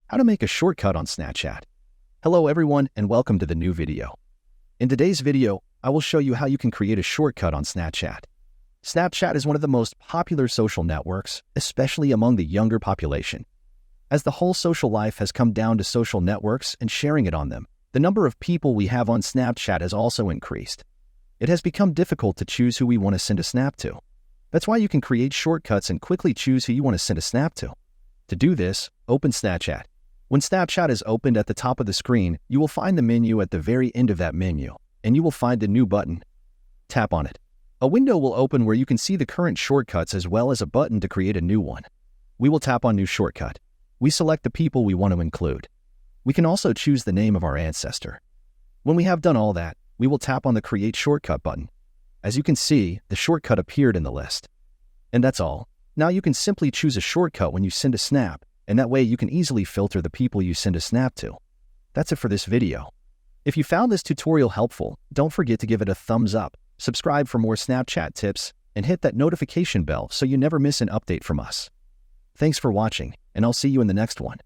How to make a shortcut on Snapchat. Hello everyone and welcome to the new video. In today's video, I will show you how you can create a shortcut on Snapchat. Snapchat is one of the most popular social networks, especially among the younger population. As the whole social life has come down to social networks and sharing it on them, the number of people we have on Snapchat has also increased. It has become difficult to choose who we want to send a snap to. That's why you can create shortcuts and quickly choose who you want to send a snap to. To do this, open Snapchat. When Snapchat is opened at the top of the screen, you will find the menu at the very end of that menu, and you will find the New button. Tap on it. A window will open where you can see the current shortcuts as well as a button to create a new one. We will tap on New Shortcut. We select the people we want to include. We can also choose the name of our ancestor. When we have done all that, we will tap on the Create Shortcut button. As you can see, the shortcut appeared in the list. And that's all. Now you can simply choose a shortcut when you send a snap, and that way you can easily filter the people you send a snap to. That's it for this video. If you found this tutorial helpful, don't forget to give it a thumbs up, subscribe for more Snapchat tips, and hit that notification bell so you never miss an update from us. Thanks for watching, and I'll see you in the next one.